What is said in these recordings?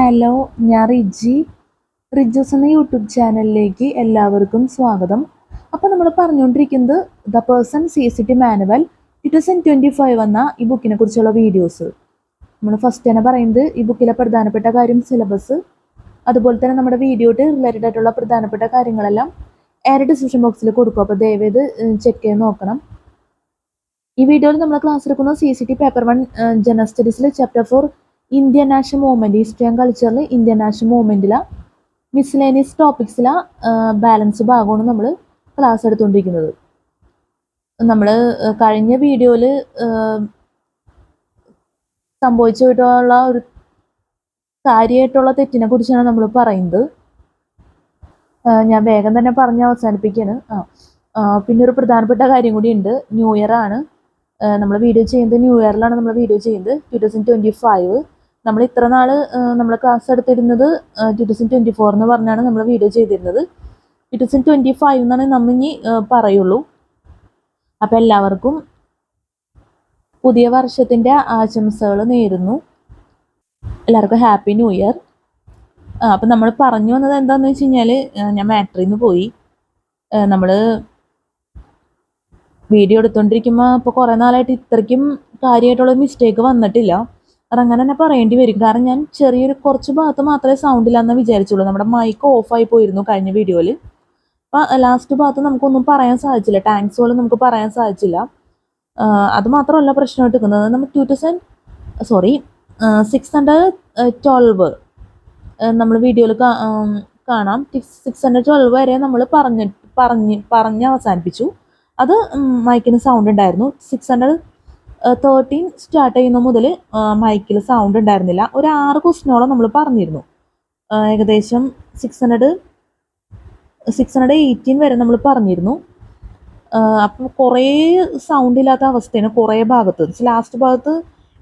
Hello, ഞാൻ റിജൂസ് എന്ന YouTube ചാനലിലേക്ക് എല്ലാവർക്കും സ്വാഗതം. അപ്പോൾ നമ്മൾ പറഞ്ഞുകൊണ്ടിരിക്കുന്നത് ദ പേഴ്സൺ CCT മാനുവൽ 2025 എന്ന ഈ ബുക്കിനെ കുറിച്ചുള്ള വീഡിയോസ്. നമ്മൾ ഫസ്റ്റ് തന്നെ പറയുന്നത് ഈ ബുക്കിലെ പ്രധാനപ്പെട്ട കാര്യം സിലബസ്, അതുപോലെ തന്നെ നമ്മുടെ വീഡിയോയിട്ട് റിലേറ്റഡ് ആയിട്ടുള്ള പ്രധാനപ്പെട്ട കാര്യങ്ങളെല്ലാം ഡിസ്ക്രിപ്ഷൻ ബോക്സിൽ കൊടുക്കും. അപ്പോൾ ദയവേത് ചെക്ക് ചെയ്ത് നോക്കണം. ഈ വീഡിയോയിൽ നമ്മൾ ക്ലാസ് എടുക്കുന്നത് CCT പേപ്പർ 1 ജനറൽ സ്റ്റഡീസിലെ chapter 4 Indian national movement, history and കൾച്ചറിൽ ഇന്ത്യൻ നാഷണൽ മൂവ്മെൻറ്റിലെ മിസ്ലേനിയസ് ടോപ്പിക്സിലെ ബാലൻസ് ഭാഗമാണ് നമ്മൾ ക്ലാസ് എടുത്തുകൊണ്ടിരിക്കുന്നത്. നമ്മൾ കഴിഞ്ഞ വീഡിയോയിൽ സംഭവിച്ചിട്ടുള്ള ഒരു കാര്യമായിട്ടുള്ള തെറ്റിനെ കുറിച്ചാണ് നമ്മൾ പറയുന്നത്. ഞാൻ വേഗം തന്നെ പറഞ്ഞ് അവസാനിപ്പിക്കുകയാണ്. പിന്നെ ഒരു പ്രധാനപ്പെട്ട കാര്യം കൂടി ഉണ്ട്. ന്യൂ ഇയർ ആണ് നമ്മൾ വീഡിയോ ചെയ്യുന്നത്. ന്യൂ ഇയറിലാണ് നമ്മൾ വീഡിയോ ചെയ്യുന്നത് 2025. നമ്മൾ ഇത്ര നാൾ നമ്മൾ ക്ലാസ് എടുത്തിരുന്നത് 2024 എന്ന് പറഞ്ഞാണ് നമ്മൾ വീഡിയോ ചെയ്തിരുന്നത്. 2025 എന്നാണ് നമ്മൾ ഇനി പറയുള്ളൂ. അപ്പം എല്ലാവർക്കും പുതിയ വർഷത്തിൻ്റെ ആശംസകൾ നേരുന്നു. എല്ലാവർക്കും ഹാപ്പി ന്യൂ ഇയർ. അപ്പം നമ്മൾ പറഞ്ഞു വന്നത് എന്താണെന്ന് വെച്ച് കഴിഞ്ഞാൽ, ഞാൻ മാട്രിയിൽ നിന്ന് പോയി. നമ്മൾ വീഡിയോ എടുത്തുകൊണ്ടിരിക്കുമ്പോൾ ഇപ്പോൾ കുറേ നാളായിട്ട് ഇത്രയ്ക്കും കാര്യമായിട്ടുള്ള മിസ്റ്റേക്ക് വന്നിട്ടില്ല. അതങ്ങനെ തന്നെ പറയേണ്ടി വരും. കാരണം ഞാൻ കുറച്ച് ഭാഗത്ത് മാത്രമേ സൗണ്ട് ഇല്ലാന്ന് വിചാരിച്ചുള്ളൂ. നമ്മുടെ മൈക്ക് ഓഫായി പോയിരുന്നു കഴിഞ്ഞ വീഡിയോയിൽ. അപ്പോൾ ലാസ്റ്റ് ഭാഗത്ത് നമുക്കൊന്നും പറയാൻ സാധിച്ചില്ല. താങ്ക്സ് പോലും നമുക്ക് പറയാൻ സാധിച്ചില്ല. അത് മാത്രമല്ല പ്രശ്നമായിട്ട് നിൽക്കുന്നത്, നമ്മൾ 612 നമ്മൾ വീഡിയോയിൽ കാണാം. 612 വരെ നമ്മൾ പറഞ്ഞ് അവസാനിപ്പിച്ചു. അത് മൈക്കിന് സൗണ്ട് ഉണ്ടായിരുന്നു. 613 സ്റ്റാർട്ട് ചെയ്യുന്ന മുതൽ മൈക്കിൽ സൗണ്ട് ഉണ്ടായിരുന്നില്ല. ഒരു 6 ക്വസ്റ്റ്യനോളം നമ്മൾ പറഞ്ഞിരുന്നു. ഏകദേശം 618 വരെ നമ്മൾ പറഞ്ഞിരുന്നു. അപ്പോൾ കുറേ സൗണ്ട് ഇല്ലാത്ത അവസ്ഥയാണ് കുറേ ഭാഗത്ത്. ലാസ്റ്റ് ഭാഗത്ത്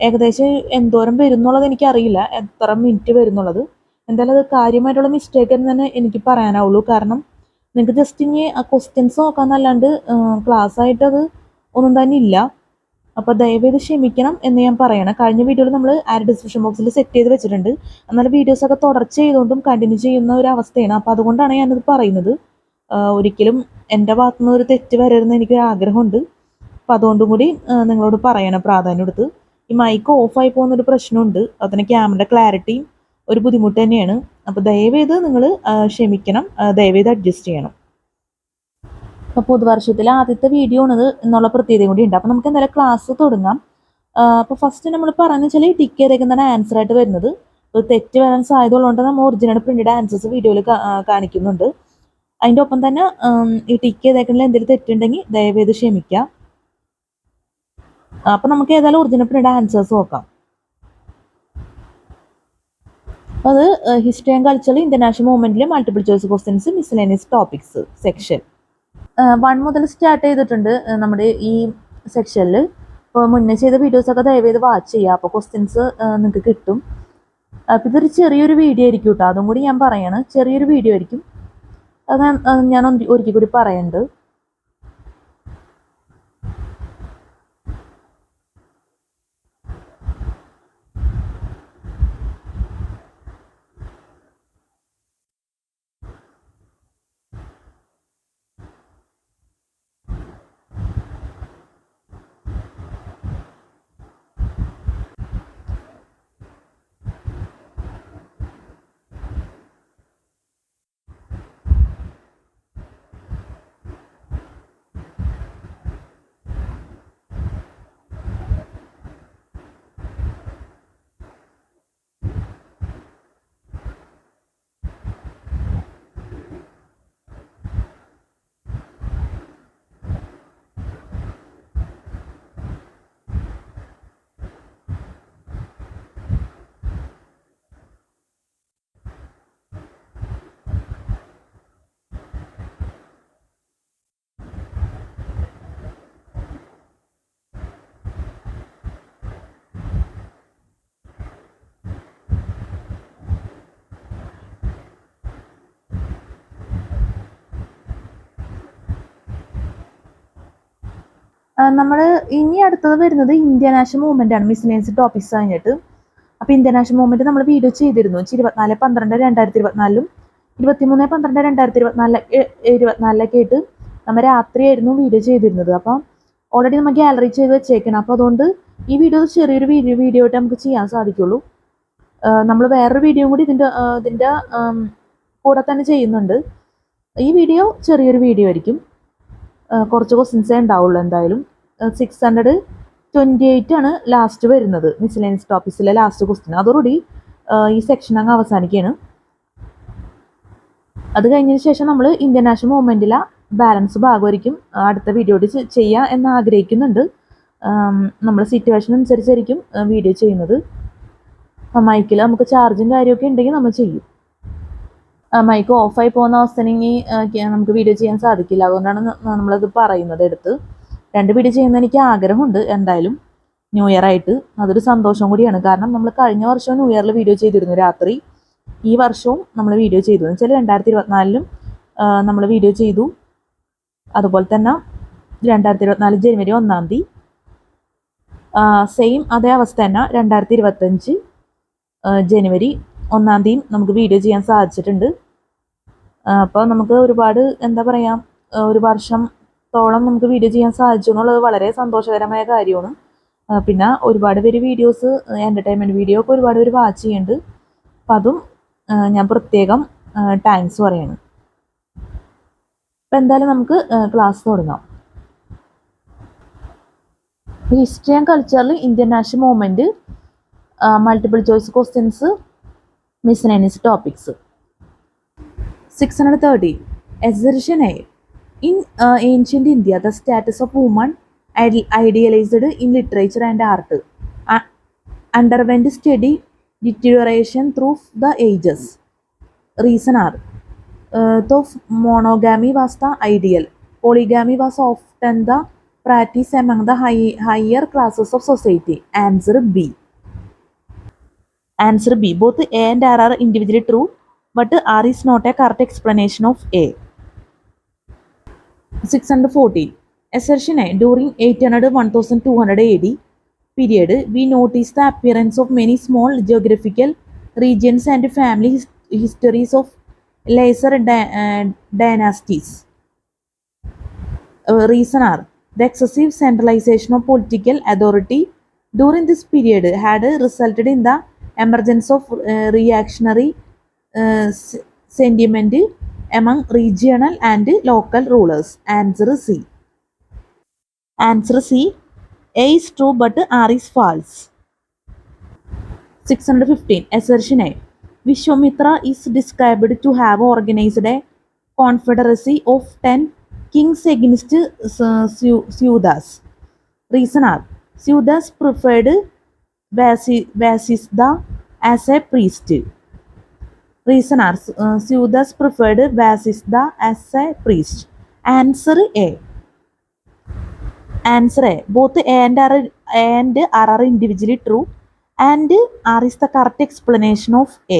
ഏകദേശം എന്തോരം വരുന്നുള്ളത് എനിക്കറിയില്ല, എത്ര മിനിറ്റ് വരുന്നുള്ളത്. എന്തായാലും അത് കാര്യമായിട്ടുള്ള മിസ്റ്റേക്ക് എന്ന് തന്നെ എനിക്ക് പറയാനാവുള്ളൂ. കാരണം നിങ്ങൾക്ക് ജസ്റ്റ് ഇനി ആ ക്വസ്റ്റ്യൻസ് നോക്കാമെന്നല്ലാണ്ട് ക്ലാസ്സായിട്ട് അത് ഒന്നും തന്നെ ഇല്ല. അപ്പോൾ ദയവേത് ക്ഷമിക്കണം എന്ന് ഞാൻ പറയണം. കഴിഞ്ഞ വീഡിയോയിൽ നമ്മൾ ഡിസ്ക്രിപ്ഷൻ ബോക്സിൽ സെറ്റ് ചെയ്ത് വെച്ചിട്ടുണ്ട്. എന്നാലും വീഡിയോസൊക്കെ തുടർച്ച ചെയ്തുകൊണ്ടും കണ്ടിന്യൂ ചെയ്യുന്ന ഒരു അവസ്ഥയാണ്. അപ്പോൾ അതുകൊണ്ടാണ് ഞാനത് പറയുന്നത്. ഒരിക്കലും എൻ്റെ ഭാഗത്തുനിന്ന് ഒരു തെറ്റ് വരരുതെന്ന് എനിക്കൊരു ആഗ്രഹമുണ്ട്. അപ്പോൾ അതുകൊണ്ടും കൂടി നിങ്ങളോട് പറയണം പ്രാധാന്യം എടുത്ത്. ഈ മൈക്ക് ഓഫായി പോകുന്നൊരു പ്രശ്നമുണ്ട്. അതിന് ക്യാമറയുടെ ക്ലാരിറ്റിയും ഒരു ബുദ്ധിമുട്ട് തന്നെയാണ്. അപ്പോൾ ദയവേത് നിങ്ങൾ ക്ഷമിക്കണം, ദയവേത് അഡ്ജസ്റ്റ് ചെയ്യണം. അപ്പോൾ പുതുവർഷത്തിലെ ആദ്യത്തെ വീഡിയോ ആണിത് എന്നുള്ള പ്രത്യേകത കൂടി ഉണ്ട്. അപ്പോൾ നമുക്ക് എന്തായാലും ക്ലാസ് തുടങ്ങാം. അപ്പോൾ ഫസ്റ്റ് നമ്മൾ പറയുന്നത് വെച്ചാൽ ടിക്ക് ചെയ്തേക്കുന്നതാണ് ആൻസർ ആയിട്ട് വരുന്നത്. ഒരു തെറ്റ് വരാൻ സാധ്യത ഉള്ളതുകൊണ്ട് നമ്മൾ ഒറിജിനൽ പ്രിന്റഡ് ആൻസേഴ്സ് വീഡിയോയിൽ കാണിക്കുന്നുണ്ട്. അതിൻ്റെ ഒപ്പം തന്നെ ഈ ടിക്ക് ചെയ്തേക്കുന്നതിൽ എന്തെങ്കിലും തെറ്റുണ്ടെങ്കിൽ ദയവേത് ക്ഷമിക്കാം. അപ്പോൾ നമുക്ക് ഏതായാലും ഒറിജിനൽ പ്രിന്റഡ് ആൻസേഴ്സ് നോക്കാം. അപ്പോൾ അത് ഹിസ്റ്ററി ആൻഡ് കൾച്ചറിൽ ഇന്റർനാഷണൽ മൂവ്മെന്റിലെ multiple choice questions miscellaneous topics section 1 മുതൽ സ്റ്റാർട്ട് ചെയ്തിട്ടുണ്ട് നമ്മുടെ ഈ സെക്ഷനിൽ. ഇപ്പോൾ മുന്നേ ചെയ്ത വീഡിയോസൊക്കെ ദയവേത് വാച്ച് ചെയ്യുക. അപ്പോൾ ക്വസ്റ്റ്യൻസ് നിങ്ങൾക്ക് കിട്ടും. അപ്പോൾ ഇതൊരു ചെറിയൊരു വീഡിയോ ആയിരിക്കും കേട്ടോ, അതും കൂടി ഞാൻ പറയാണ്. ചെറിയൊരു വീഡിയോ ആയിരിക്കും. അത് ഞാൻ ഒരിക്കൽ കൂടി പറയുന്നുണ്ട്. നമ്മൾ ഇനി അടുത്തത് വരുന്നത് ഇന്ത്യൻ നാഷണൽ മൂവ്മെന്റ് ആണ്. മിസ്ലേനിയസ് ടോപ്പിക്സ് കഴിഞ്ഞിട്ട് അപ്പോൾ ഇന്ത്യൻ നാഷണൽ മൂവ്മെൻറ്റ് നമ്മൾ വീഡിയോ ചെയ്തിരുന്നു. 24/12/2024 23/12/2024 ആയിട്ട് നമ്മൾ രാത്രിയായിരുന്നു വീഡിയോ ചെയ്തിരുന്നത്. അപ്പം ഓൾറെഡി നമ്മൾ ഗാലറി ചെയ്ത് വെച്ചേക്കണം. അപ്പോൾ അതുകൊണ്ട് ഈ വീഡിയോ ചെറിയൊരു വീഡിയോ ആയിട്ട് നമുക്ക് ചെയ്യാൻ സാധിക്കുള്ളൂ. നമ്മൾ വേറൊരു വീഡിയോയും കൂടി ഇതിൻ്റെ കൂടെ തന്നെ ചെയ്യുന്നുണ്ട്. ഈ വീഡിയോ ചെറിയൊരു വീഡിയോ ആയിരിക്കും. കുറച്ച് ക്വസ്റ്റ്യൻസേ ഉണ്ടാവുള്ളൂ. എന്തായാലും 628 ആണ് ലാസ്റ്റ് വരുന്നത്, മിസ്സലേനിയസ് ടോപ്പിക്സിലെ ലാസ്റ്റ് ക്വസ്റ്റ്യൻ. അതോടുകൂടി ഈ സെക്ഷൻ അങ്ങ് അവസാനിക്കുകയാണ്. അത് കഴിഞ്ഞതിന് ശേഷം നമ്മൾ ഇന്ത്യൻ നാഷണൽ മൂവ്മെൻറ്റിലെ ബാലൻസ് ഭാഗമായിരിക്കും അടുത്ത വീഡിയോയിൽ ചെയ്യാൻ എന്ന് ആഗ്രഹിക്കുന്നുണ്ട്. നമ്മൾ സിറ്റുവേഷൻ അനുസരിച്ചായിരിക്കും വീഡിയോ ചെയ്യുന്നത്. മൈക്കിൽ നമുക്ക് ചാർജും കാര്യമൊക്കെ ഉണ്ടെങ്കിൽ നമ്മൾ ചെയ്യും. മൈക്ക് ഓഫായി പോകുന്ന അവസ്ഥയാണെങ്കിൽ നമുക്ക് വീഡിയോ ചെയ്യാൻ സാധിക്കില്ല. അതുകൊണ്ടാണ് നമ്മളത് പറയുന്നത് എടുത്ത്. 2 വീഡിയോ ചെയ്യുന്ന എനിക്ക് ആഗ്രഹമുണ്ട് എന്തായാലും ന്യൂ ഇയർ ആയിട്ട്. അതൊരു സന്തോഷം കൂടിയാണ്. കാരണം നമ്മൾ കഴിഞ്ഞ വർഷവും ന്യൂ ഇയറിൽ വീഡിയോ ചെയ്തിരുന്നു രാത്രി. ഈ വർഷവും നമ്മൾ വീഡിയോ ചെയ്തു എന്ന് വെച്ചാൽ 2024 നമ്മൾ വീഡിയോ ചെയ്തു. അതുപോലെ തന്നെ 2024 ജനുവരി 1-ാം തീയതി സെയിം അതേ അവസ്ഥ തന്നെ 2025 ജനുവരി 1-ാം തീയതി നമുക്ക് വീഡിയോ ചെയ്യാൻ സാധിച്ചിട്ടുണ്ട്. അപ്പോൾ നമുക്ക് ഒരുപാട് എന്താ പറയുക, ഒരു വർഷത്തോളം നമുക്ക് വീഡിയോ ചെയ്യാൻ സാധിച്ചു എന്നുള്ളത് വളരെ സന്തോഷകരമായ കാര്യമാണ്. പിന്നെ ഒരുപാട് പേര് വീഡിയോസ് എൻ്റർടൈൻമെൻറ്റ് വീഡിയോ ഒക്കെ ഒരുപാട് പേര് വാച്ച് ചെയ്യുന്നുണ്ട്. അപ്പം അതും ഞാൻ പ്രത്യേകം താങ്ക്സ് പറയാണ്. അപ്പം എന്തായാലും നമുക്ക് ക്ലാസ് തുടങ്ങാം. ഹിസ്റ്ററി ആൻഡ് കൾച്ചറിൽ Indian national movement, multiple choice questions, miscellaneous topics. 630 assertion A. In ancient India, the status of woman idealized in literature and art underwent steady deterioration through the ages. Reason are though monogamy was the ideal, polygamy was often the practice among the higher classes of society. Answer B. Both A and R are individually true, but R is not a correct explanation of A. 640 assertion A. During 800-1200 AD period, we notice the appearance of many small geographical regions and family histories of lesser dynasties. Reason are the excessive centralization of political authority during this period had resulted in the emergence of reactionary sentiment among regional and local rulers. Answer C. A is true but R is false. 615 assertion A. Vishwamitra is described to have organized a confederacy of 10 kings against Sudas. Reason are Sudas preferred Vasishtha as a priest. Reason are Sudas preferred Vasishtha as a priest. Answer A. Both A and R are individually true, and R is the correct explanation of A.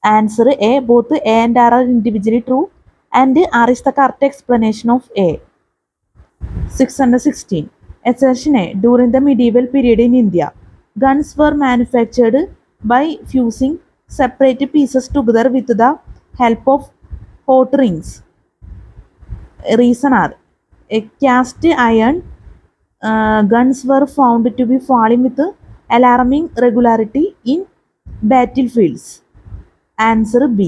Answer A. Both A and R are individually true, and R is the correct explanation of A. 616 assertion A. During the medieval period in India, guns were manufactured by fusing separate pieces together with the help of hot rings. Reason are cast iron guns were found to be falling with alarming regularity in battlefields. Answer B.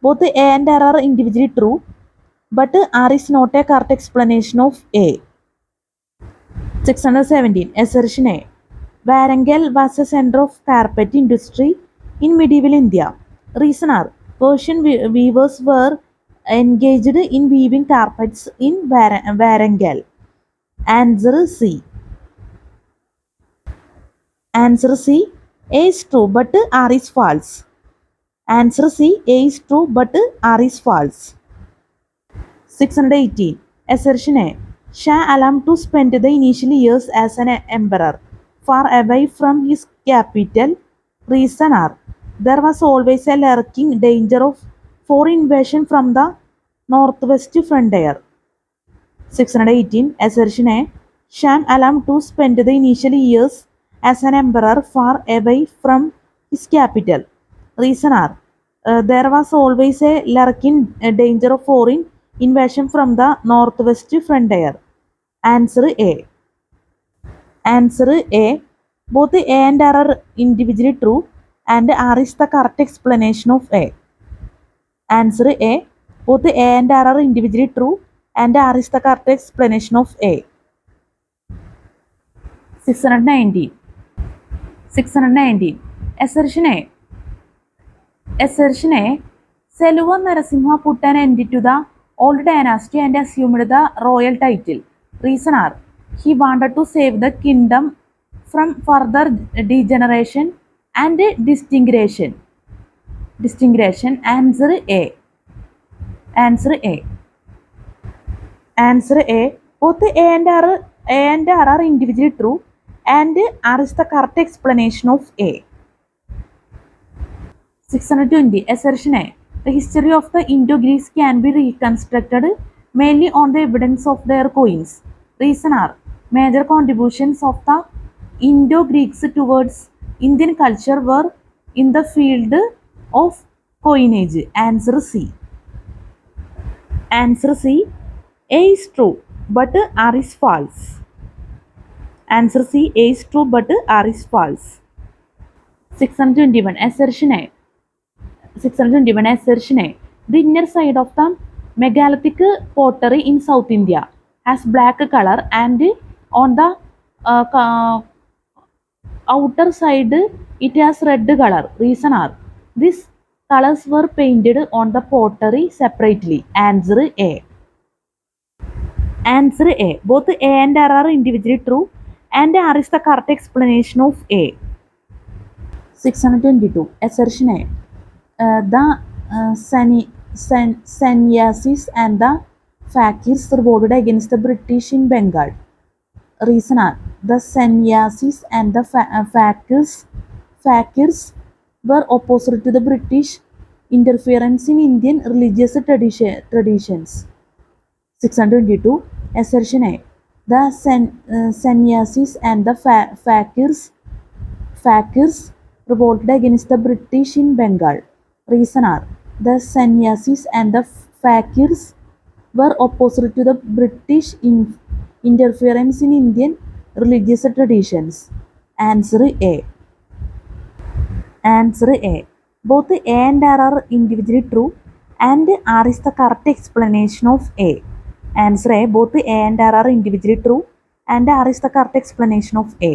Both A and R are individually true, but R is not a correct explanation of A. 617 assertion A. Warangal was a center of carpet industry in medieval India. Reason are Persian weavers were engaged in weaving carpets in Warangal. Answer C. A is true but R is false. Answer C. A is true but R is false. 618 assertion A. Shah Alam to spend the initial years as an emperor far away from his capital. Reason are there was always a lurking danger of foreign invasion from the northwest frontier. 618 assertion A. Sham Alam to spend the initial years as an emperor far away from his capital. Reason are there was always a lurking danger of foreign invasion from the northwest frontier. Answer A. Answer A. Both A and R are individually true, and R is the correct explanation of A. Answer A. Both A and R are individually true, and R is the correct explanation of A. 619. 619. Assertion A. Assertion A. Seluva Narasimha put an end to the old dynasty and assumed the royal title. Reason are he wanted to save the kingdom from further degeneration and distinction. Answer A. Answer A. Answer A. Both A and R are individually true, and R is the correct explanation of A. 620. Assertion A. The history of the Indo-Greeks can be reconstructed mainly on the evidence of their coins. Reason are major contributions of the Indo-Greeks towards Indian culture were in the field of coinage. Answer C. Answer C. A is true, but R is false. Answer C. A is true, but R is false. 621. Assertion A. 621. Assertion A. The inner side of the megalithic pottery in South India has black color, and on the outer side it has red color. Reason are these colors were painted on the pottery separately. Answer A. Answer A. Both A and R are individually true, and R is the correct explanation of A. 622. Assertion A. The sannyasis and the fakirs revolted against the British in Bengal. Reason are the sannyasis and the fakirs were opposed to the British interference in Indian religious traditions. 622. Assertion A. The sannyasis and the fakirs revolted against the British in Bengal. Reason are the sannyasis and the fakirs were opposed to the British interference in Indian religious traditions. Answer A. Answer A. Both A and R are individually true, and R is the correct explanation of A. Answer A. Both A and R are individually true, and R is the correct explanation of A.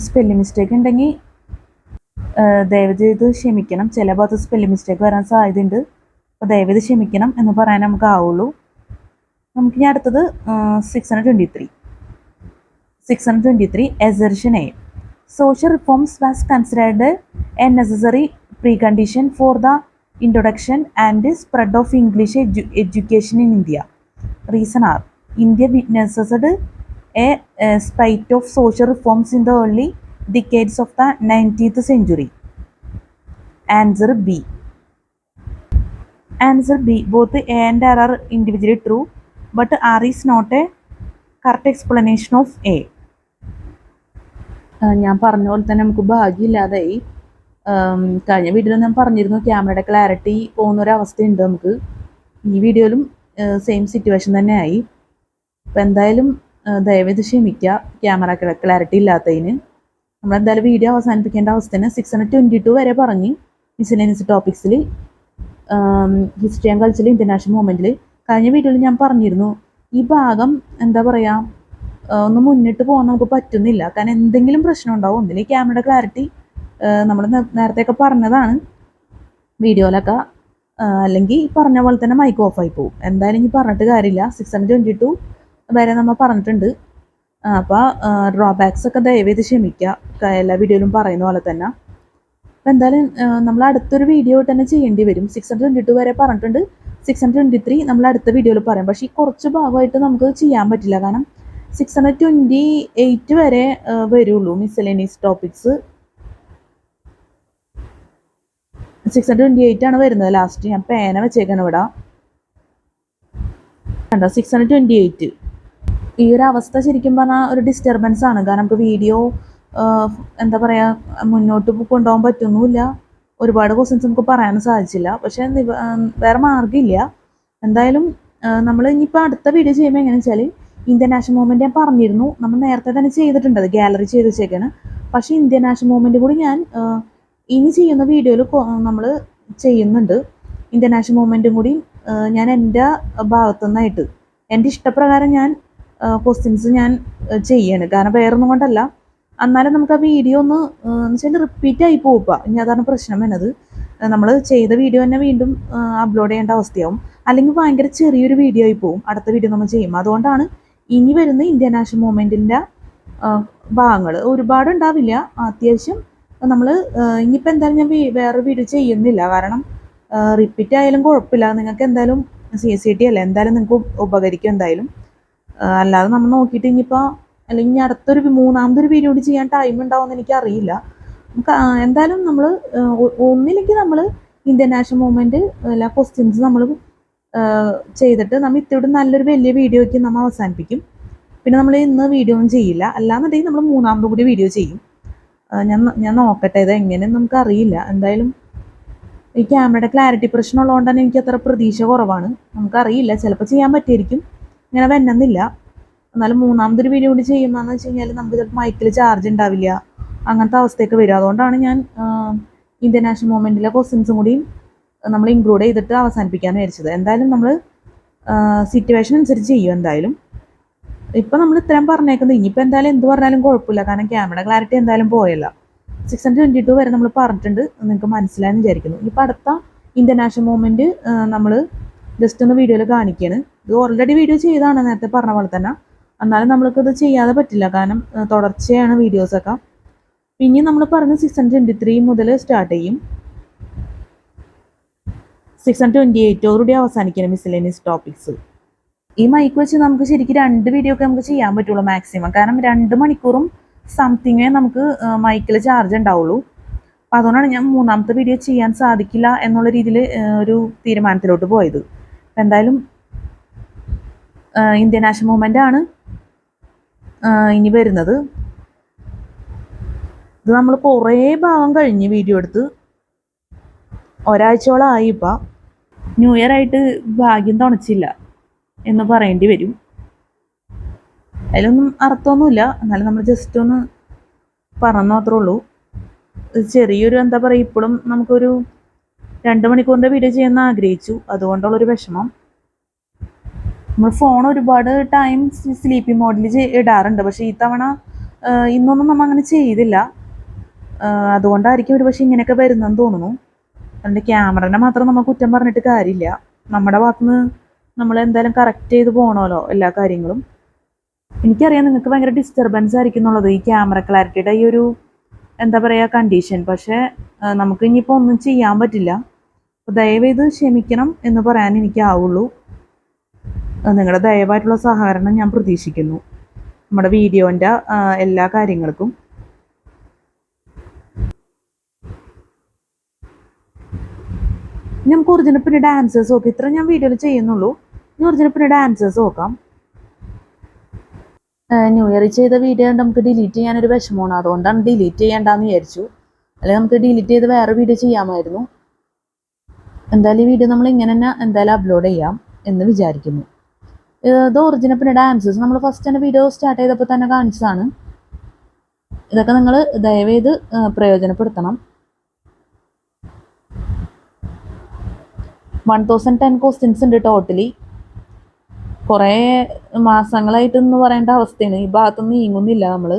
Spelling mistake ഉണ്ടെങ്കിൽ ദയവ് ചെയ്ത് ക്ഷമിക്കണം. ചില ഭാഗത്ത് spelling mistake വരാൻ സാധ്യതയുണ്ട്. അപ്പോൾ ദയവ് ചെയ്ത് ക്ഷമിക്കണം എന്ന് പറയാൻ നമുക്ക് ആവുള്ളൂ. നമുക്കിനി അടുത്തത് 623. 623. Assertion A. Social reforms was considered a necessary precondition for the introduction and spread of English education in India. Reason are India witnessed a spate of social reforms in the early decades of the 19th century. Answer B. Answer B. Both A and R are individually true, but R is not a correct explanation of A. ഞാൻ പറഞ്ഞ പോലെ തന്നെ നമുക്ക് ഭാഗ്യമില്ലാതായി. കഴിഞ്ഞ വീഡിയോയിൽ ഞാൻ പറഞ്ഞിരുന്നു ക്യാമറയുടെ ക്ലാരിറ്റി പോകുന്നൊരവസ്ഥയുണ്ട് നമുക്ക്. ഈ വീഡിയോയിലും സെയിം സിറ്റുവേഷൻ തന്നെ ആയി. അപ്പോൾ എന്തായാലും ദയവേത് ക്ഷമിക്കുക ക്യാമറ ക്ലാരിറ്റി ഇല്ലാത്തതിന്. നമ്മളെന്തായാലും വീഡിയോ അവസാനിപ്പിക്കേണ്ട അവസ്ഥയാണ്. 622 വരെ പറഞ്ഞ് മിസ്സലേനിയസ് ടോപ്പിക്സിൽ ഹിസ്റ്ററി ആൻഡ് കൾച്ചറിൽ ഇൻ്റർനാഷണൽ മൂവ്മെൻറ്റിൽ കഴിഞ്ഞ വീഡിയോയിൽ ഞാൻ പറഞ്ഞിരുന്നു ഈ ഭാഗം എന്താ പറയുക ഒന്ന് മുന്നിട്ട് പോകാൻ നമുക്ക് പറ്റുന്നില്ല. കാരണം എന്തെങ്കിലും പ്രശ്നം ഉണ്ടാവും. ഒന്നിൽ ക്യാമറയുടെ ക്ലാരിറ്റി നമ്മൾ നേരത്തെയൊക്കെ പറഞ്ഞതാണ് വീഡിയോയിലൊക്കെ, അല്ലെങ്കിൽ പറഞ്ഞ പോലെ തന്നെ മൈക്ക് ഓഫായി പോകും. എന്തായാലും ഇനി പറഞ്ഞിട്ട് കാര്യമില്ല. 622 വരെ നമ്മൾ പറഞ്ഞിട്ടുണ്ട്. അപ്പോൾ ഡ്രോബാക്സ് ഒക്കെ ദയവേത് ക്ഷമിക്കുക, എല്ലാ വീഡിയോയിലും പറയുന്ന പോലെ തന്നെ. അപ്പോൾ എന്തായാലും നമ്മൾ അടുത്തൊരു വീഡിയോ തന്നെ ചെയ്യേണ്ടി വരും. 622 വരെ പറഞ്ഞിട്ടുണ്ട്. 623 നമ്മൾ അടുത്ത വീഡിയോയിൽ പറയാം. പക്ഷേ ഈ കുറച്ച് ഭാഗമായിട്ട് നമുക്ക് ചെയ്യാൻ പറ്റില്ല. കാരണം 628 വരെ വരുള്ളൂ മിസ്സലേനിയസ് ടോപ്പിക്സ്. 628 ആണ് വരുന്നത് ലാസ്റ്റ്. ഞാൻ പേന വെച്ചേക്കാണ് ഇവിടെ. കണ്ടോ 628. ഈ ഒരു അവസ്ഥ ശരിക്കും പറഞ്ഞാൽ ഒരു ഡിസ്റ്റർബൻസ് ആണ്. കാരണം നമുക്ക് വീഡിയോ എന്താ പറയുക മുന്നോട്ട് കൊണ്ടുപോകാൻ പറ്റുന്നുമില്ല. ഒരുപാട് ക്വസ്റ്റ്യൻസ് നമുക്ക് പറയാനും സാധിച്ചില്ല. പക്ഷേ വേറെ മാർഗ്ഗമില്ല. എന്തായാലും നമ്മൾ ഇനിയിപ്പോൾ അടുത്ത വീഡിയോ ചെയ്യുമ്പോൾ എങ്ങനെയാണെന്ന് വെച്ചാൽ ഇന്ത്യൻ നാഷണൽ മൂവ്മെൻറ്റ് ഞാൻ പറഞ്ഞിരുന്നു. നമ്മൾ നേരത്തെ തന്നെ ചെയ്തിട്ടുണ്ട്, അത് ഗാലറി ചെയ്ത് വെച്ചേക്കാണ്. പക്ഷേ ഇന്ത്യൻ നാഷണൽ മൂവ്മെൻറ്റ് കൂടി ഞാൻ ഇനി ചെയ്യുന്ന വീഡിയോയിൽ നമ്മൾ ചെയ്യുന്നുണ്ട്. ഇന്ത്യൻ നാഷണൽ മൂവ്മെൻറ്റും കൂടി ഞാൻ എൻ്റെ ഭാഗത്തുനിന്നായിട്ട് എൻ്റെ ഇഷ്ടപ്രകാരം ഞാൻ ക്വസ്റ്റ്യൻസ് ഞാൻ ചെയ്യാണ്. കാരണം വേറൊന്നും കൊണ്ടല്ല, എന്നാലും നമുക്ക് ആ വീഡിയോ ഒന്ന് വെച്ചാൽ റിപ്പീറ്റ് ആയി പോകുക. ഇനി അതാണ് പ്രശ്നം എന്നത്. നമ്മൾ ചെയ്ത വീഡിയോ തന്നെ വീണ്ടും അപ്ലോഡ് ചെയ്യേണ്ട അവസ്ഥയാവും. അല്ലെങ്കിൽ ഭയങ്കര ചെറിയൊരു വീഡിയോ ആയി പോകും അടുത്ത വീഡിയോ നമ്മൾ ചെയ്യും. അതുകൊണ്ടാണ് ഇനി വരുന്ന ഇന്ത്യൻ നാഷണൽ മൂവ്മെൻറ്റിൻ്റെ ഭാഗങ്ങൾ ഒരുപാട് ഉണ്ടാവില്ല. അത്യാവശ്യം നമ്മൾ ഇനിയിപ്പോൾ എന്തായാലും ഞാൻ വേറെ വീഡിയോ ചെയ്യുന്നില്ല. കാരണം റിപ്പീറ്റ് ആയാലും കുഴപ്പമില്ല. നിങ്ങൾക്ക് എന്തായാലും CCT അല്ലേ, എന്തായാലും നിങ്ങൾക്ക് ഉപകരിക്കും എന്തായാലും. അല്ലാതെ നമ്മൾ നോക്കിയിട്ട് ഇനിയിപ്പോൾ അല്ലെങ്കിൽ ഇനി അടുത്തൊരു മൂന്നാമതൊരു വീഡിയോ കൂടി ചെയ്യാൻ ടൈം ഉണ്ടാവുമെന്ന് എനിക്കറിയില്ല. നമുക്ക് എന്തായാലും നമ്മൾ ഒന്നിലേക്ക് നമ്മൾ ഇന്ത്യൻ നാഷണൽ മൂവ്മെൻറ്റ് എല്ലാ ക്വസ്റ്റ്യൻസ് നമ്മൾ ചെയ്തിട്ട് നമ്മൾ ഇത്തിരി നല്ലൊരു വലിയ വീഡിയോയ്ക്ക് നമ്മൾ അവസാനിപ്പിക്കും. പിന്നെ നമ്മൾ ഇന്ന് വീഡിയോ ഒന്നും ചെയ്യില്ല. അല്ലാന്നുണ്ടെങ്കിൽ നമ്മൾ മൂന്നാമതും കൂടി വീഡിയോ ചെയ്യും. ഞാൻ നോക്കട്ടെ, ഇത് എങ്ങനെയെന്ന് നമുക്കറിയില്ല. എന്തായാലും ഈ ക്യാമറയുടെ ക്ലാരിറ്റി പ്രശ്നം ഉള്ളതുകൊണ്ട് തന്നെ എനിക്ക് അത്ര പ്രതീക്ഷ കുറവാണ്. നമുക്കറിയില്ല, ചിലപ്പോൾ ചെയ്യാൻ പറ്റിയിരിക്കും, ഇങ്ങനെ വന്നെന്നില്ല. എന്നാലും മൂന്നാമതൊരു വീഡിയോ കൂടി ചെയ്യുമ്പോഴെന്ന് വെച്ച് കഴിഞ്ഞാൽ നമുക്ക് ചിലപ്പോൾ മൈക്കിൽ ചാർജ് ഉണ്ടാവില്ല, അങ്ങനത്തെ അവസ്ഥയൊക്കെ വരും. അതുകൊണ്ടാണ് ഞാൻ ഇന്ത്യൻ നാഷണൽ മൂവ്മെൻറ്റിലെ ക്വസ്റ്റ്യൻസും കൂടി നമ്മൾ ഇൻക്ലൂഡ് ചെയ്തിട്ട് അവസാനിപ്പിക്കാമെന്ന് വിചാരിച്ചത്. എന്തായാലും നമ്മൾ സിറ്റുവേഷൻ അനുസരിച്ച് ചെയ്യും. എന്തായാലും ഇപ്പം നമ്മൾ ഇത്രയും പറഞ്ഞേക്കുന്നത്, ഇനിയിപ്പോൾ എന്തായാലും എന്ത് പറഞ്ഞാലും കുഴപ്പമില്ല. കാരണം ക്യാമറ ക്ലാരിറ്റി എന്തായാലും പോയല്ല. 622 വരെ നമ്മൾ പറഞ്ഞിട്ടുണ്ട്, നിങ്ങൾക്ക് മനസ്സിലായെന്ന് വിചാരിക്കുന്നു. ഇനിയിപ്പോൾ അടുത്ത ഇന്ത്യൻ നാഷണൽ മൂവ്മെൻറ്റ് നമ്മൾ ജസ്റ്റ് ഒന്ന് വീഡിയോയിൽ കാണിക്കുകയാണ്. ഇത് ഓൾറെഡി വീഡിയോ ചെയ്താണ് നേരത്തെ പറഞ്ഞ പോലെ തന്നെ. എന്നാലും നമ്മൾക്കിത് ചെയ്യാതെ പറ്റില്ല, കാരണം തുടർച്ചയാണ് വീഡിയോസൊക്കെ. പിന്നെ നമ്മൾ പറഞ്ഞ് 623 മുതൽ സ്റ്റാർട്ട് ചെയ്യും. 628 അവസാനിക്കണം മിസ്സലേനിയസ് ടോപ്പിക്സ്. ഈ മൈക്ക് വെച്ച് നമുക്ക് ശരിക്കും 2 വീഡിയോ ഒക്കെ നമുക്ക് ചെയ്യാൻ പറ്റുള്ളൂ മാക്സിമം. കാരണം 2 മണിക്കൂറും സംതിങ്ങേ നമുക്ക് മൈക്കിൽ ചാർജ് ഉണ്ടാവുള്ളൂ. അപ്പം അതുകൊണ്ടാണ് ഞാൻ മൂന്നാമത്തെ വീഡിയോ ചെയ്യാൻ സാധിക്കില്ല എന്നുള്ള രീതിയിൽ ഒരു തീരുമാനത്തിലോട്ട് പോയത്. എന്തായാലും ഇന്ത്യൻ നാഷണൽ മൂവ്മെൻ്റ് ആണ് ഇനി വരുന്നത്. ഇത് നമ്മൾ കുറേ ഭാഗം കഴിഞ്ഞ് വീഡിയോ എടുത്ത് ഒരാഴ്ചയോളമായി. ഇപ്പം ന്യൂ ഇയർ ആയിട്ട് ഭാഗ്യം തുണച്ചില്ല എന്ന് പറയേണ്ടി വരും. അതിലൊന്നും അർത്ഥമൊന്നുമില്ല, എന്നാലും നമ്മൾ ജസ്റ്റ് ഒന്ന് പറഞ്ഞു മാത്രമേ ഉള്ളൂ. ചെറിയൊരു എന്താ പറയുക, ഇപ്പോഴും നമുക്കൊരു 2 മണിക്കൂറിൻ്റെ വീഡിയോ ചെയ്യാൻ ആഗ്രഹിച്ചു, അതുകൊണ്ടുള്ളൊരു വിഷമം. നമ്മൾ ഫോൺ ഒരുപാട് ടൈം സ്ലീപ്പിംഗ് മോഡിൽ ഇടാറുണ്ട്, പക്ഷേ ഈ തവണ ഇന്നൊന്നും നമ്മൾ അങ്ങനെ ചെയ്തില്ല. അതുകൊണ്ടായിരിക്കും ഒരു പക്ഷേ ഇങ്ങനെയൊക്കെ വരുന്നതെന്ന് തോന്നുന്നു. അതിൻ്റെ ക്യാമറനെ മാത്രം നമ്മൾ കുറ്റം പറഞ്ഞിട്ട് കാര്യമില്ല. നമ്മുടെ ഭാഗത്തുനിന്ന് നമ്മൾ എന്തായാലും കറക്റ്റ് ചെയ്ത് പോകണമല്ലോ എല്ലാ കാര്യങ്ങളും. എനിക്കറിയാം നിങ്ങൾക്ക് ഭയങ്കര ഡിസ്റ്റർബൻസ് ആയിരിക്കും എന്നുള്ളത്, ഈ ക്യാമറ ക്ലാരിറ്റിയുടെ ഈ ഒരു എന്താ പറയുക കണ്ടീഷൻ. പക്ഷേ നമുക്ക് ഇനിയിപ്പോൾ ഒന്നും ചെയ്യാൻ പറ്റില്ല. ദയവേത് ക്ഷമിക്കണം എന്ന് പറയാൻ എനിക്കാവുള്ളൂ. നിങ്ങളുടെ ദയവായിട്ടുള്ള സഹകരണം ഞാൻ പ്രതീക്ഷിക്കുന്നു നമ്മുടെ വീഡിയോൻ്റെ എല്ലാ കാര്യങ്ങൾക്കും. നമുക്ക് ഒറിജിനൽ പിന്നീട് ആൻസേഴ്സ് നോക്കാം. ഇത്ര ഞാൻ വീഡിയോയിൽ ചെയ്യുന്നുള്ളൂ. ഇനി ഒറിജിനൽ പിന്നീട് ആൻസേഴ്സ് നോക്കാം. ന്യൂ ഇയറിൽ ചെയ്ത വീഡിയോ നമുക്ക് ഡിലീറ്റ് ചെയ്യാനൊരു വിഷമമാണ്, അതുകൊണ്ടാണ് ഡിലീറ്റ് ചെയ്യേണ്ടെന്ന് വിചാരിച്ചു. അല്ലെങ്കിൽ നമുക്ക് ഡിലീറ്റ് ചെയ്ത് വേറെ വീഡിയോ ചെയ്യാമായിരുന്നു. എന്തായാലും ഈ വീഡിയോ നമ്മൾ ഇങ്ങനെ തന്നെ എന്തായാലും അപ്ലോഡ് ചെയ്യാം എന്ന് വിചാരിക്കുന്നു. ഇത് ഒറിജിനൽ പിന്നീട് ആൻസേഴ്സ് നമ്മൾ ഫസ്റ്റ് തന്നെ വീഡിയോ സ്റ്റാർട്ട് ചെയ്തപ്പോൾ തന്നെ കാണിച്ചതാണ്. ഇതൊക്കെ നിങ്ങൾ ദയവേത് പ്രയോജനപ്പെടുത്തണം. 1010 ക്വസ്റ്റ്യൻസ് ഉണ്ട് ടോട്ടലി. കുറേ മാസങ്ങളായിട്ടെന്ന് പറയേണ്ട അവസ്ഥയാണ്. ഈ ഭാഗത്തൊന്നും നീങ്ങുന്നില്ല നമ്മൾ.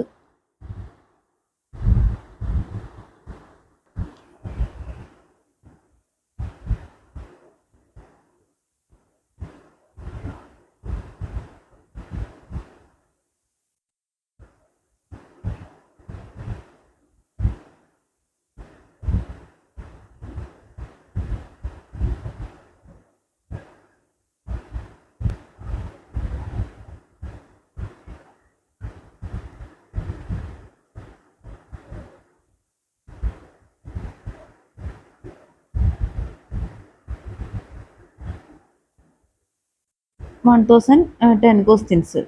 $1010 ക്വസ്റ്റ്യൻസ്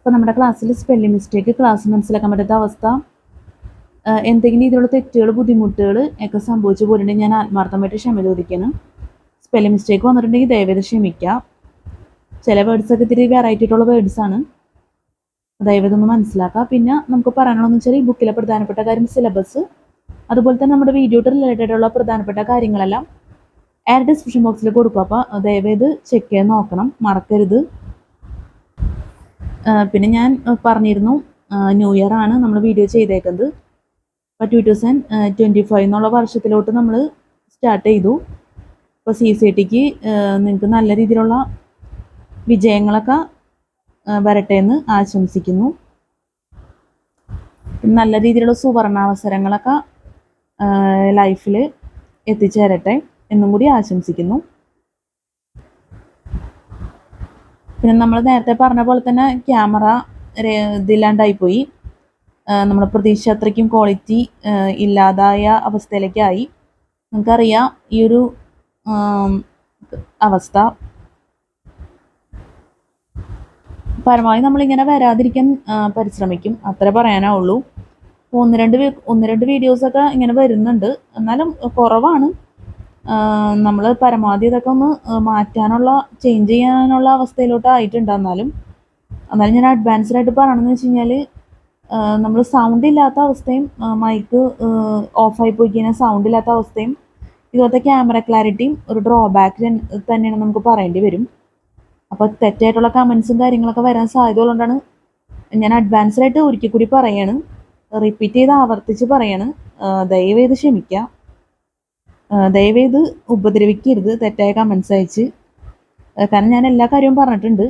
അപ്പോൾ നമ്മുടെ ക്ലാസ്സിൽ സ്പെല്ലിംഗ് മിസ്റ്റേക്ക്, ക്ലാസ് മനസ്സിലാക്കാൻ പറ്റാത്ത അവസ്ഥ, എന്തെങ്കിലും രീതിയിലുള്ള തെറ്റുകൾ, ബുദ്ധിമുട്ടുകൾ ഒക്കെ സംഭവിച്ചു പോയിട്ടുണ്ടെങ്കിൽ ഞാൻ ആത്മാർത്ഥമായിട്ട് ക്ഷമ ചോദിക്കണം. സ്പെല്ലിംഗ് മിസ്റ്റേക്ക് വന്നിട്ടുണ്ടെങ്കിൽ ദയവേത് ക്ഷമിക്കുക. ചില വേർഡ്സൊക്കെ ഇത്തിരി വെറൈറ്റി ആയിട്ടുള്ള വേർഡ്സാണ്, ദയവേതൊന്ന് മനസ്സിലാക്കുക. പിന്നെ നമുക്ക് പറയാനുള്ളതെന്ന് വെച്ചാൽ ഈ ബുക്കിലെ പ്രധാനപ്പെട്ട കാര്യം സിലബസ്, അതുപോലെ തന്നെ നമ്മുടെ വീഡിയോട്ട് റിലേറ്റഡ് ഉള്ള പ്രധാനപ്പെട്ട കാര്യങ്ങളെല്ലാം ഡിസ്ക്രിപ്ഷൻ ബോക്സിൽ കൊടുക്കുക. അപ്പോൾ ദയവേത് ചെക്ക് ചെയ്ത് നോക്കണം, മറക്കരുത്. പിന്നെ ഞാൻ പറഞ്ഞിരുന്നു ന്യൂ ഇയർ ആണ് നമ്മൾ വീഡിയോ ചെയ്തേക്കുന്നത്. അപ്പോൾ 2025 എന്നുള്ള വർഷത്തിലോട്ട് നമ്മൾ സ്റ്റാർട്ട് ചെയ്തു. അപ്പോൾ CCTക്ക് നിങ്ങൾക്ക് നല്ല രീതിയിലുള്ള വിജയങ്ങളൊക്കെ വരട്ടെ എന്ന് ആശംസിക്കുന്നു. നല്ല രീതിയിലുള്ള സുവർണാവസരങ്ങളൊക്കെ ലൈഫിൽ എത്തിച്ചേരട്ടെ എന്നും കൂടി ആശംസിക്കുന്നു. പിന്നെ നമ്മൾ നേരത്തെ പറഞ്ഞ പോലെ തന്നെ ക്യാമറ ഇതില്ലാണ്ടായിപ്പോയി. നമ്മുടെ പ്രതീക്ഷ അത്രയ്ക്കും ക്വാളിറ്റി ഇല്ലാതായ അവസ്ഥയിലേക്കായി. നമുക്കറിയാം ഈ ഒരു അവസ്ഥ. പരമാവധി നമ്മളിങ്ങനെ വരാതിരിക്കാൻ പരിശ്രമിക്കും, അത്ര പറയാനുള്ളൂ. ഒന്ന് രണ്ട് വീഡിയോസൊക്കെ ഇങ്ങനെ വരുന്നുണ്ട്, എന്നാലും കുറവാണ്. നമ്മൾ പരമാവധി ഇതൊക്കെ ഒന്ന് മാറ്റാനുള്ള, ചേഞ്ച് ചെയ്യാനുള്ള അവസ്ഥയിലോട്ട് ആയിട്ടുണ്ട്. എന്നാലും ഞാൻ അഡ്വാൻസ്ഡ് ആയിട്ട് പറയണമെന്ന് വെച്ച് കഴിഞ്ഞാൽ, നമ്മൾ സൗണ്ട് ഇല്ലാത്ത അവസ്ഥയും മൈക്ക് ഓഫായി പോയി കഴിഞ്ഞാൽ സൗണ്ട് ഇല്ലാത്ത അവസ്ഥയും ഇതുപോലത്തെ ക്യാമറ ക്ലാരിറ്റിയും ഒരു ഡ്രോബാക്ക് തന്നെയാണ് നമുക്ക് പറയേണ്ടി വരും. അപ്പോൾ തെറ്റായിട്ടുള്ള കമൻസും കാര്യങ്ങളൊക്കെ വരാൻ സാധ്യത ഉള്ളതുകൊണ്ടാണ് ഞാൻ അഡ്വാൻസ്ഡ് ആയിട്ട് ഒരിക്കൽ കൂടി പറയാണ്, റിപ്പീറ്റ് ചെയ്ത് ആവർത്തിച്ച് പറയാണ്. ദയവേത് ക്ഷമിക്കുക, ദയവേത് ഉപദ്രവിക്കരുത് തെറ്റായ കമൻസ് അയച്ച്. കാരണം ഞാൻ എല്ലാ കാര്യവും പറഞ്ഞിട്ടുണ്ട്.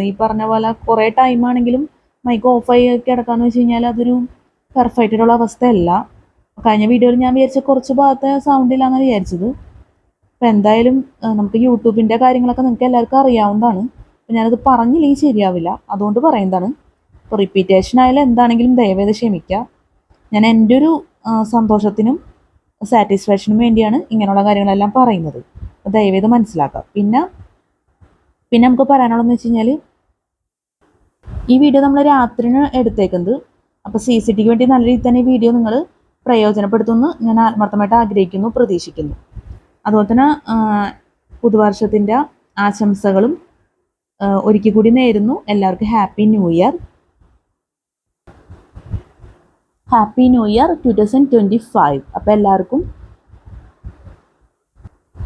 ഈ പറഞ്ഞ പോലെ കുറേ ടൈമാണെങ്കിലും മൈക്ക് ഓഫായി കിടക്കാന്ന് വെച്ച് കഴിഞ്ഞാൽ അതൊരു പെർഫെക്റ്റ് ആയിട്ടുള്ള അവസ്ഥയല്ല. കഴിഞ്ഞ വീഡിയോയിൽ ഞാൻ വിചാരിച്ച കുറച്ച് ഭാഗത്തെ സൗണ്ട് ഇല്ലാന്നാണ് വിചാരിച്ചത്. അപ്പോൾ എന്തായാലും നമുക്ക് യൂട്യൂബിൻ്റെ കാര്യങ്ങളൊക്കെ നിങ്ങൾക്ക് എല്ലാവർക്കും അറിയാവുന്നതാണ്. അപ്പോൾ ഞാനത് പറഞ്ഞില്ലെങ്കിൽ ശരിയാവില്ല, അതുകൊണ്ട് പറയുന്നതാണ്. അപ്പോൾ റിപ്പീറ്റേഷൻ ആയാലും എന്താണെങ്കിലും ദയവേത് ക്ഷമിക്കുക. ഞാൻ എൻ്റെ ഒരു സന്തോഷത്തിനും സാറ്റിസ്ഫാക്ഷനും വേണ്ടിയാണ് ഇങ്ങനെയുള്ള കാര്യങ്ങളെല്ലാം പറയുന്നത്. അപ്പോൾ ദയവേത് മനസ്സിലാക്കുക. പിന്നെ നമുക്ക് പറയാനുള്ളതെന്ന് വെച്ച് കഴിഞ്ഞാൽ, ഈ വീഡിയോ നമ്മൾ രാത്രിന് എടുത്തേക്കുന്നത്. അപ്പോൾ CCTക്ക് വേണ്ടി നല്ല രീതിയിൽ തന്നെ ഈ വീഡിയോ നിങ്ങൾ പ്രയോജനപ്പെടുത്തുമെന്ന് ഞാൻ ആത്മാർത്ഥമായിട്ട് ആഗ്രഹിക്കുന്നു, പ്രതീക്ഷിക്കുന്നു. അതുപോലെ തന്നെ പുതുവർഷത്തിൻ്റെ ആശംസകളും ഒരിക്കൽ കൂടി നേരുന്നു. എല്ലാവർക്കും happy new year. Happy new year 2025. അപ്പോൾ എല്ലാവർക്കും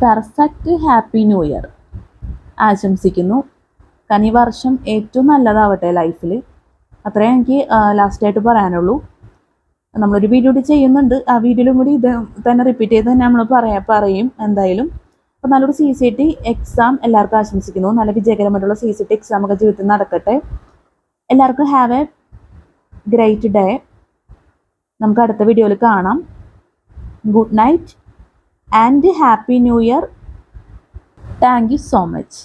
പെർഫെക്റ്റ് ഹാപ്പി ന്യൂ ഇയർ ആശംസിക്കുന്നു. കാരണം ഈ വർഷം ഏറ്റവും നല്ലതാവട്ടെ ലൈഫിൽ, അത്രേ എനിക്ക് ലാസ്റ്റായിട്ട് പറയാനുള്ളൂ. നമ്മളൊരു വീഡിയോ കൂടി ചെയ്യുന്നുണ്ട്, ആ വീഡിയോയിലും കൂടി ഇത് തന്നെ റിപ്പീറ്റ് ചെയ്ത് തന്നെ നമ്മൾ പറയും എന്തായാലും. അപ്പോൾ നല്ലൊരു CCT എക്സാം എല്ലാവർക്കും ആശംസിക്കുന്നു. നല്ല വിജയകരമായിട്ടുള്ള CCT എക്സാം ഒക്കെ ജീവിതത്തിൽ നടക്കട്ടെ. എല്ലാവർക്കും ഹാവ് എ ഗ്രേറ്റ് ഡേ. നമുക്ക് അടുത്ത വീഡിയോയിൽ കാണാം. Good night and happy new year. Thank you so much.